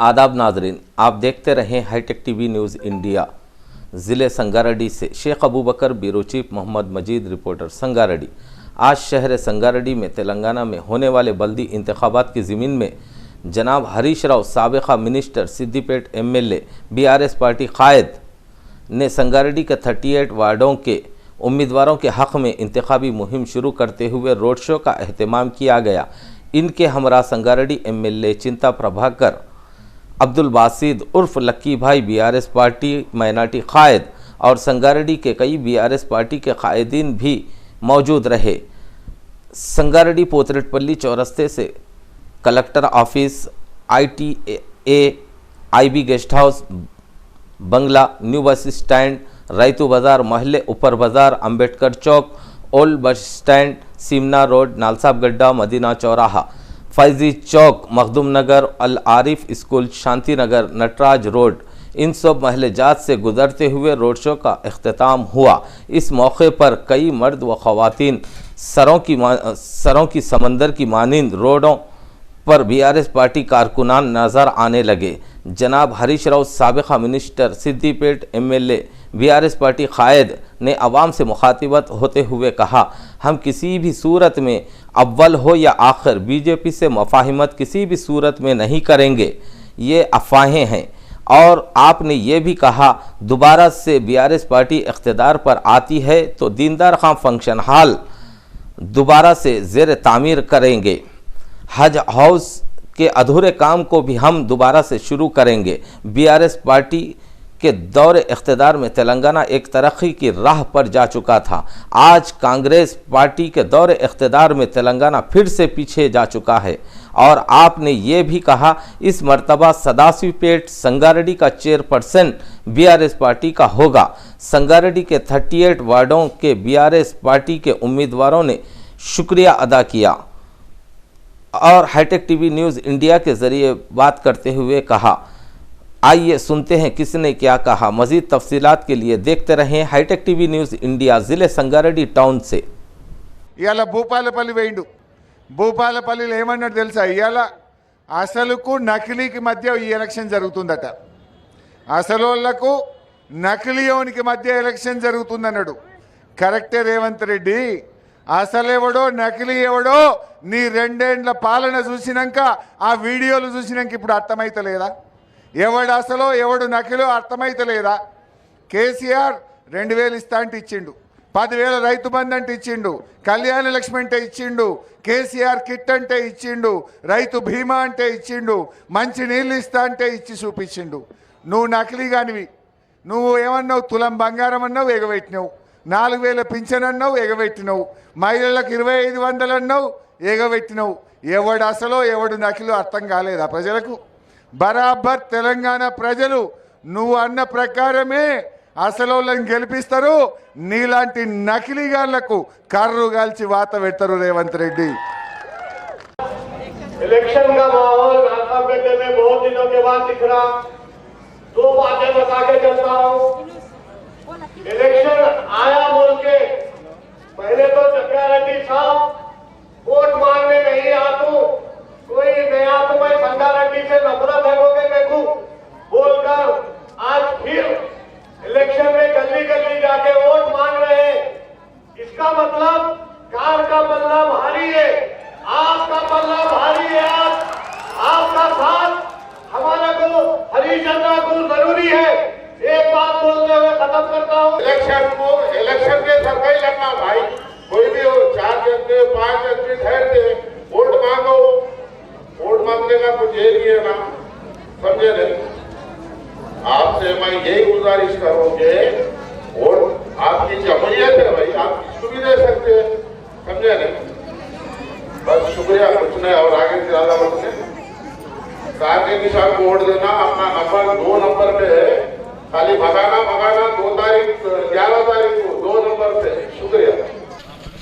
आदाब नाजरीन, आप देखते रहें हाईटेक टीवी न्यूज़ इंडिया। ज़िले संगारेड्डी से शेख अबू बकर ब्यूरो चीफ मोहम्मद मजीद, रिपोर्टर संगारेड्डी। आज शहर संगारेड्डी में तेलंगाना में होने वाले बल्दी इंतखाबात की ज़मीन में जनाब हरीश राव साबिक़ा minister Siddipet MLA BRS party कायद ने संगारेड्डी के 38 वार्डों के उम्मीदवारों के हक़ में इंतखाबी मुहिम शुरू करते हुए रोड शो का अहतमाम किया गया। इनके हमरा संगारेड्डी MLA चिंता प्रभाकर अब्दुल बासिद उर्फ लक्की भाई BRS पार्टी माइनॉरिटी कायद और संगारेड्डी के कई BRS पार्टी के कायदीन भी मौजूद रहे। संगारेड्डी पोतरेटपल्ली चौरस्ते से collector office, ITA, IB guest house, बंगला, new bus stand, Rythu Bazaar मोहल्ले, ऊपर बाज़ार, Ambedkar Chowk, old bus stand, cinema road, Nalsab Gadda, Madina चौराहा, फैज़ी चौक, मखदूम नगर, अल आरिफ स्कूल, शांति नगर, नटराज रोड, इन सब महल जात से गुजरते हुए रोड शो का अख्तिताम हुआ। इस मौके पर कई मर्द व ख़वातीन सरों की समंदर की मानिंद रोडों पर BRS पार्टी कारकुनान नज़र आने लगे। जनाब हरीश राव साबिक़ा minister Siddipet MLA BRS party कायद ने अवाम से मुखातिबत होते हुए कहा, हम किसी भी सूरत में अव्वल हो या आखिर BJP से मुफाहिमत किसी भी सूरत में नहीं करेंगे, ये अफवाहें हैं। और आपने ये भी कहा, दोबारा से BRS पार्टी इख्तिदार पर आती है तो दीनदार खां फंक्शन हॉल दोबारा से ज़ेर तामीर करेंगे। हज हाउस के अधूरे काम को भी हम दोबारा से शुरू करेंगे। BRS पार्टी के दौरे इख्तिदार में तेलंगाना एक तरक्की की राह पर जा चुका था। आज कांग्रेस पार्टी के दौरे इख्तिदार में तेलंगाना फिर से पीछे जा चुका है। और आपने ये भी कहा, इस मर्तबा सदाशिवपेट संगारेड्डी का चेयरपर्सन BRS पार्टी का होगा। संगारेड्डी के 38 वार्डों के BRS पार्टी के उम्मीदवारों ने शुक्रिया अदा किया और हाईटेक टीवी न्यूज़ इंडिया के ज़रिए बात करते हुए कहा। आइए सुनते हैं किसने क्या कहा। मज़ीद तफसीलात के लिए देखते रहें हाईटेक टीवी न्यूज़ इंडिया। ज़िले संगारेड्डी टाउन से इवाళ భూపాలపల్లి వేయిండు. భూపాలపల్లిలో ఏమన్నాడు తెలుసా? ఇవాళ అసలుకు నకిలీకి మధ్య ఈ ఎలక్షన్ జరుగుతుందట. అసలోళ్లకు నకిలీయోనికి మధ్య ఎలక్షన్ జరుగుతుందన్నాడు. కరెక్టే రేవంత్ రెడ్డి. అసలెవడో నకిలీ ఎవడో నీ రెండేండ్ల పాలన చూసినాక, ఆ వీడియోలు చూసినాక ఇప్పుడు అర్థమైతలేదా? ఎవడు అసలో ఎవడు నకిలో అర్థమైతలేదా? కేసీఆర్ 2000 ఇస్తా అంటే ఇచ్చిండు, 10,000 రైతు బంధు అంటే ఇచ్చిండు, కళ్యాణ లక్ష్మి అంటే ఇచ్చిండు, కేసీఆర్ కిట్ అంటే ఇచ్చిండు, రైతు బీమా అంటే ఇచ్చిండు, మంచి నీళ్ళు ఇస్తా అంటే ఇచ్చి చూపించిండు. నువ్వు నకిలీ కానివి. నువ్వు ఏమన్నావు? తులం బంగారం అన్నావు, ఎగబెట్టినావు. 4,000 పింఛన్ అన్నావు, ఎగబెట్టినావు. మహిళలకు 2,500 అన్నావు, ఎగబెట్టినావు. ఎవడు అసలో ఎవడు నకిలో అర్థం కాలేదా ప్రజలకు? బరాబర్ తెలంగాణ ప్రజలు నువ్వు అన్న ప్రకారమే అసలోళ్ళని గెలిపిస్తారు. నీలాంటి నకిలీగాళ్లకు కర్రు గాల్చి వాత పెడతారు రేవంత్ రెడ్డి. इलेक्शन का माहौल नालसागड्ढे में बहुत दिनों के बाद दिख रहा। दो बातें बता के चलता हूँ। इलेक्शन आया बोल के पहले तो संगारेड्डी साहब वोट मांगने नहीं आतू, कोई नया तो मैं संगारेड्डी से नफरत है मेरे को बोलकर आज फिर इलेक्शन में गली गली जाके वोट मांग रहे हैं। इसका मतलब कार का पल्ला भारी है, आपका पल्ला भारी है। आज आपका साथ हमारे को हरिचंद्रा को जरूरी है। एक बात बोलते हुए खत्म करता हूँ। इलेक्शन के सरकारी लड़ना भाई, कोई भी हो, 4 घंटे 5 घंटे ठहरते वोट मांगो। वोट मांगने का कुछ ये नहीं है ना, समझे नहीं? आपसे मैं यही गुजारिश करूंगे, वोट आपकी जमहूरियत है भाई, आप किसको भी दे सकते हैं, समझे नहीं? बस शुक्रिया, कुछ नहीं और आगे से ज्यादा कुछ नहीं। के निशान को वोट देना, अपना नंबर 2 नंबर पे है, खाली भगाना 2 तारीख 11 तारीख को 2 नंबर पे। शुक्रिया।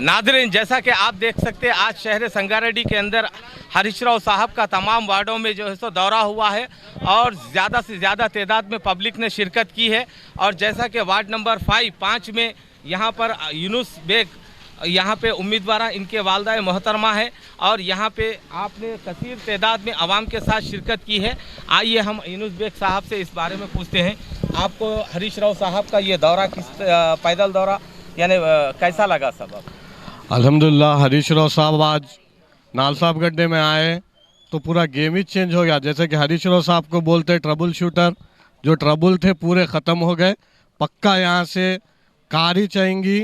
नादरीन, जैसा कि आप देख सकते हैं, आज शहर संगारेड्डी के अंदर हरीश राव साहब का तमाम वार्डों में जो है सो दौरा हुआ है और ज़्यादा से ज़्यादा तादाद में पब्लिक ने शिरकत की है। और जैसा कि वार्ड नंबर 5 में यहाँ पर यूनुस बेग यहाँ पे उम्मीदवार इनके वालदा मोहतरमा है और यहाँ पे आपने कसीर तादाद में आवाम के साथ शिरकत की है। आइए हम यूनुस बेग साहब से इस बारे में पूछते हैं। आपको हरीश राव साहब का ये दौरा पैदल दौरा यानी कैसा लगा सब? अल्हम्दुलिल्लाह हरीश राव साहब आज नालसाब गड्ढे में आए तो पूरा गेम ही चेंज हो गया। जैसे कि हरीश राव साहब को बोलते ट्रबल शूटर, जो ट्रबल थे पूरे ख़त्म हो गए। पक्का यहाँ से कार ही चाहेंगी,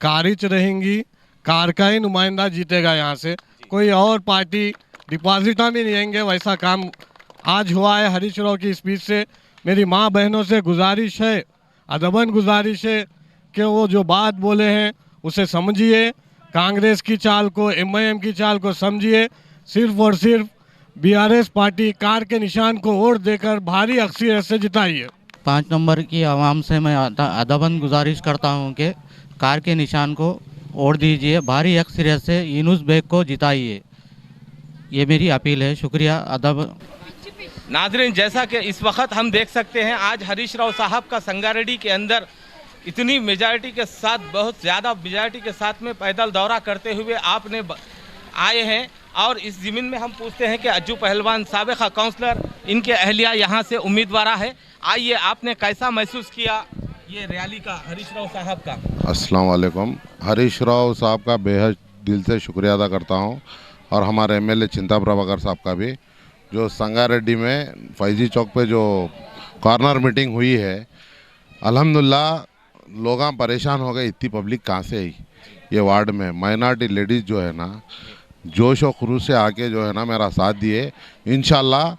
कार ही रहेंगी, कार का ही नुमाइंदा जीतेगा यहाँ से। कोई और पार्टी डिपॉजिटा भी नहीं आएंगे। वैसा काम आज हुआ है हरीश राव की स्पीच से। मेरी माँ बहनों से गुजारिश है, अदबन गुजारिश है कि वो जो बात बोले हैं उसे समझिए, कांग्रेस की चाल को, MIM की चाल को समझिए। सिर्फ और सिर्फ BRS पार्टी कार के निशान को वोट देकर भारी अक्सरियत से जिताइए। 5 नंबर की आवाम से मैं अदबन गुजारिश करता हूं कि कार के निशान को वोट दीजिए, भारी अक्सरियत से यूनुस बेग को जिताइए। ये मेरी अपील है। शुक्रिया। अदब नाजरीन, जैसा कि इस वक्त हम देख सकते हैं आज हरीश राव साहब का संगारेड्डी के अंदर इतनी मेजॉरिटी के साथ, बहुत ज़्यादा मेजॉरिटी के साथ में पैदल दौरा करते हुए आपने आए हैं। और इस ज़मीन में हम पूछते हैं कि अज्जू पहलवान साबिक़ा काउंसलर, इनके अहलिया यहाँ से उम्मीदवार है। आइए, आपने कैसा महसूस किया ये रैली का हरीश राव साहब का? अस्सलाम वालेकुम। हरीश राव साहब का बेहद दिल से शुक्रिया अदा करता हूँ और हमारे MLA चिंता प्रभाकर साहब का भी, जो संगारेड्डी में फैजी चौक पे जो कॉर्नर मीटिंग हुई है। अल्हम्दुलिल्लाह लोग परेशान हो गए, इतनी पब्लिक कहाँ से आई ये वार्ड में। माइनॉरिटी लेडीज़ जो है ना जोश और खरूश से आके जो है ना मेरा साथ दिए। इंशाल्लाह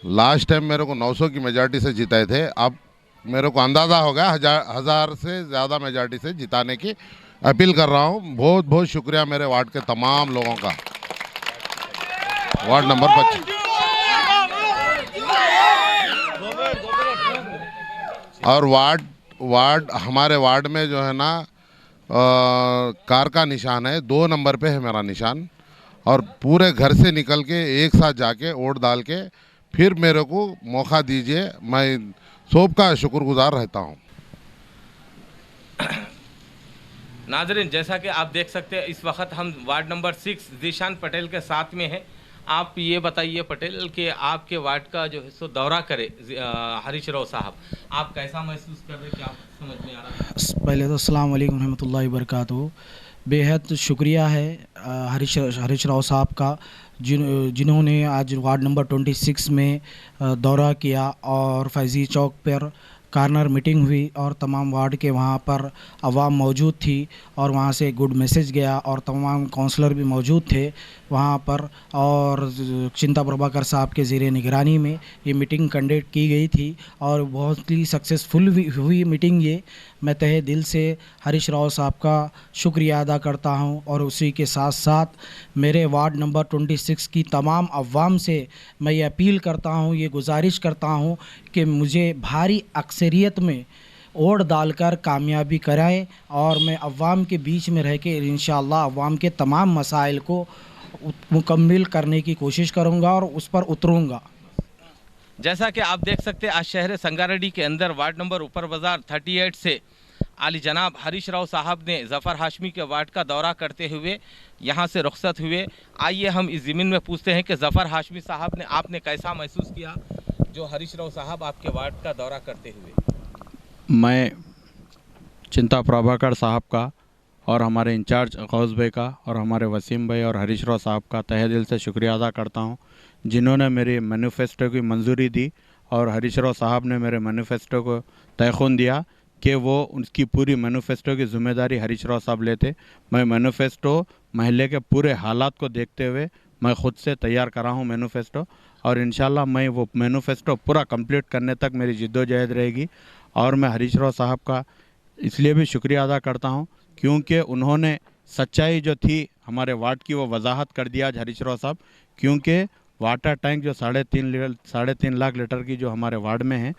लास्ट टाइम मेरे को 900 की मेजॉरिटी से जिताए थे, अब मेरे को अंदाज़ा हो गया हज़ार से ज़्यादा मेजॉरिटी से जिताने की अपील कर रहा हूँ। बहुत बहुत शुक्रिया मेरे वार्ड के तमाम लोगों का। वार्ड नंबर 25 और वार्ड हमारे वार्ड में जो है ना कार का निशान है, 2 नंबर पे है मेरा निशान। और पूरे घर से निकल के एक साथ जाके वोट डाल के फिर मेरे को मौका दीजिए। मैं सबका शुक्रगुजार रहता हूँ। नाजरीन, जैसा कि आप देख सकते हैं इस वक्त हम वार्ड नंबर 6 जीशान पटेल के साथ में हैं। आप ये बताइए पटेल कि आपके वार्ड का जो है सो दौरा करे हरीश राव साहब, आप कैसा महसूस कर रहे हैं, क्या समझ में आ रहा है? पहले तो अस्सलाम वालेकुम रहमतुल्लाहि व बरकातहू। बेहद शुक्रिया है हरीश राव साहब का, जिन्होंने आज वार्ड नंबर 26 में दौरा किया और फैज़ी चौक पर कॉर्नर मीटिंग हुई और तमाम वार्ड के वहाँ पर अवाम मौजूद थी और वहाँ से गुड मैसेज गया और तमाम काउंसलर भी मौजूद थे वहाँ पर। और चिंता प्रभाकर साहब के ज़ेरे निगरानी में ये मीटिंग कंडक्ट की गई थी और बहुत ही सक्सेसफुल हुई मीटिंग ये। मैं तहे दिल से हरीश राव साहब का शुक्रिया अदा करता हूं और उसी के साथ साथ मेरे वार्ड नंबर 26 की तमाम अवाम से मैं ये अपील करता हूं, ये गुजारिश करता हूं कि मुझे भारी अक्सरियत में वोट डालकर कामयाबी कराएं और मैं अवाम के बीच में रह के इंशाअल्लाह अवाम के तमाम मसाइल को मुकम्मल करने की कोशिश करूँगा और उस पर उतरूँगा। जैसा कि आप देख सकते हैं आज शहर संगारेड्डी के अंदर वार्ड नंबर ऊपर बाज़ार 38 से आली जनाब हरीश राव साहब ने ज़फ़र हाशमी के वार्ड का दौरा करते हुए यहाँ से रुखसत हुए। आइए हम इस ज़मीन में पूछते हैं कि ज़फ़र हाशमी साहब ने आपने कैसा महसूस किया जो हरीश राव साहब आपके वार्ड का दौरा करते हुए? मैं चिंता प्रभाकर साहब का और हमारे इंचार्ज गौस भाई का और हमारे वसीम भाई और हरीश राव साहब का तहे दिल से शुक्रिया अदा करता हूँ, जिन्होंने मेरी मैनिफेस्टो की मंजूरी दी और हरीश राव साहब ने मेरे मैनिफेस्टो को तयख़ुन दिया कि वो उनकी पूरी मैनिफेस्टो की ज़िम्मेदारी हरीश राव साहब लेते। मैं मैनिफेस्टो महल्ले के पूरे हालात को देखते हुए मैं ख़ुद से तैयार करा हूँ मैनिफेस्टो और इंशाल्लाह मैं वो मैनिफेस्टो पूरा कंप्लीट करने तक मेरी जिद्दोजहद रहेगी। और मैं हरीश राव साहब का इसलिए भी शुक्रिया अदा करता हूँ क्योंकि उन्होंने सच्चाई जो थी हमारे वार्ड की वो वजाहत कर दिया आज हरीश राव साहब। क्योंकि वाटर टैंक जो 3.5 लाख लीटर की जो हमारे वार्ड में है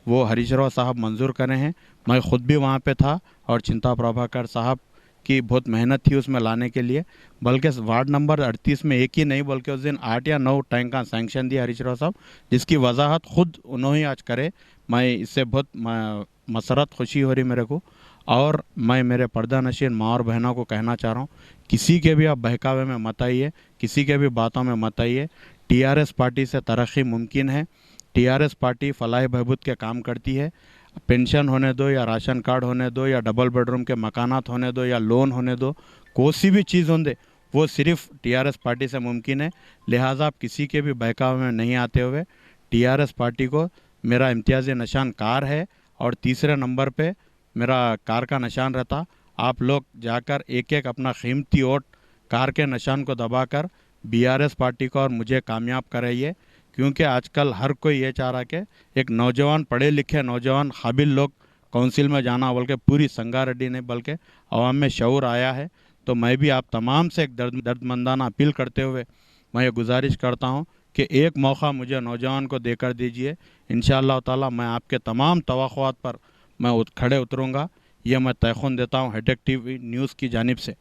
वो हरीश राव साहब मंजूर करे हैं। मैं ख़ुद भी वहाँ पे था और चिंता प्रभाकर साहब की बहुत मेहनत थी उसमें लाने के लिए। बल्कि वार्ड नंबर 38 में एक ही नहीं बल्कि उस दिन 8 या 9 टैंक का सैंक्शन दिया हरीश राव साहब, जिसकी वजाहत ख़ुद उन्होंने आज करे। मैं इससे बहुत मसरत खुशी हो रही मेरे को। और मैं मेरे पर्दा नशीन माँ और बहनों को कहना चाह रहा हूँ, किसी के भी आप बहकावे में मत आइए, किसी के भी बातों में मत आइए। टीआरएस पार्टी से तरक्की मुमकिन है। टीआरएस पार्टी फलाह बहबूद के काम करती है। पेंशन होने दो या राशन कार्ड होने दो या डबल बेडरूम के मकानात होने दो या लोन होने दो, कोई सी भी चीज़ होने दे, वो सिर्फ टीआरएस पार्टी से मुमकिन है। लिहाजा आप किसी के भी बहकावे में नहीं आते हुए टीआरएस पार्टी को, मेरा इम्तियाज़ी निशान कार है और तीसरे नंबर पे मेरा कार का निशान रहता। आप लोग जाकर एक एक अपना कीमती वोट कार के निशान को दबाकर बीआरएस पार्टी को और मुझे कामयाब कराइए, क्योंकि आजकल हर कोई ये चाह रहा कि एक नौजवान, पढ़े लिखे नौजवान काबिल लोग काउंसिल में जाना, बल्कि पूरी संगारेड्डी नहीं बल्कि आवाम में शऊर आया है। तो मैं भी आप तमाम से एक दर्दमंदाना अपील करते हुए मैं ये गुजारिश करता हूँ कि एक मौका मुझे नौजवान को देकर दीजिए। इंशाअल्लाह ताला मैं आपके तमाम तवक्कुआत पर मैं खड़े उतरूँगा, ये मैं तयख़ुन देता हूँ हाईटेक टीवी न्यूज़ की जानिब से।